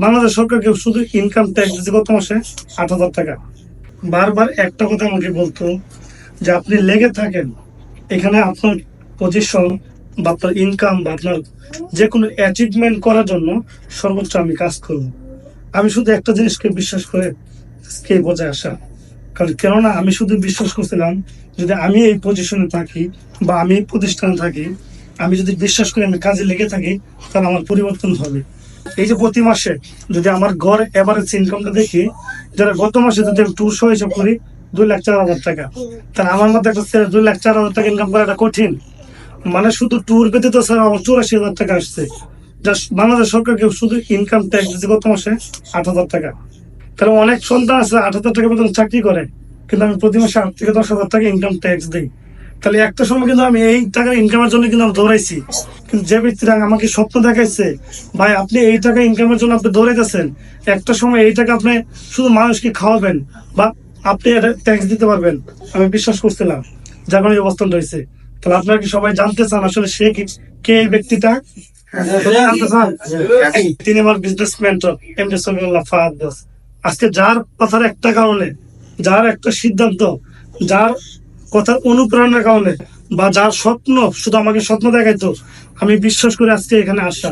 বাংলাদেশ সরকারকে শুধু income tax দিচ্ছে গত মাসে 8,000 টাকা। বারবার একটা কথা আমাকে বলতো যে আপনি লেগে থাকেন এখানে, আপনার পজিশন বা আপনার ইনকাম বা আপনার যে কোনো অ্যাচিভমেন্ট করার জন্য সর্বোচ্চ আমি কাজ করব। আমি শুধু একটা জিনিসকে বিশ্বাস করে কে বজায় আসা, কারণ কেননা আমি শুধু বিশ্বাস করছিলাম যদি আমি এই পজিশনে থাকি বা আমি এই প্রতিষ্ঠানে থাকি, আমি যদি বিশ্বাস করি আমি কাজে লেগে থাকি, তাহলে আমার পরিবর্তন হবে। এই যে প্রতি মাসে যদি আমার গড় এভারেজ ইনকামটা দেখি, যারা গত মাসে যদি আমি ট্যুর সহ হিসাব করি 2,04,000 টাকা, তাহলে আমার মধ্যে একটা 2,04,000 টাকা ইনকাম করাটা কঠিন। মানে শুধু ট্যুর পেতে তো স্যার আমার 84,000 টাকা আসছে। জাস্ট বাংলাদেশ সরকারকে শুধু ইনকাম ট্যাক্স দিচ্ছে গত মাসে 8,000 টাকা। তাহলে অনেক সন্তান আছে 8,000 টাকা বেতন চাকরি করে, কিন্তু আমি প্রতি মাসে 8 থেকে 10,000 টাকা ইনকাম ট্যাক্স দিই। তাহলে একটা সময় কিন্তু আমি এই টাকা ইনকামের জন্য কিন্তু আমি দৌড়াইছি, কিন্তু যে ব্যক্তিরা আমাকে স্বপ্ন দেখাইছে ভাই আপনি এই টাকা ইনকামের জন্য আপনি দৌড়াইতেছেন, একটা সময় এই টাকা আপনি শুধু মানুষকে খাওয়াবেন বা আপনি এটা ট্যাক্স দিতে পারবেন, আমি বিশ্বাস করছিলাম, যার কারণে এই অবস্থান রয়েছে। তাহলে আপনারা কি সবাই জানতে চান আসলে সে কে এই ব্যক্তিটা? জানতে চান? তিনি আমার business mentor MD Shafiullah Fahad Das. আজকে যার কথার একটা কারণে, যার একটা সিদ্ধান্ত, যার কথার অনুপ্রেরণার কারণে বা যার স্বপ্ন শুধু আমাকে স্বপ্ন দেখাইতো, আমি বিশ্বাস করে আজকে এখানে আসা।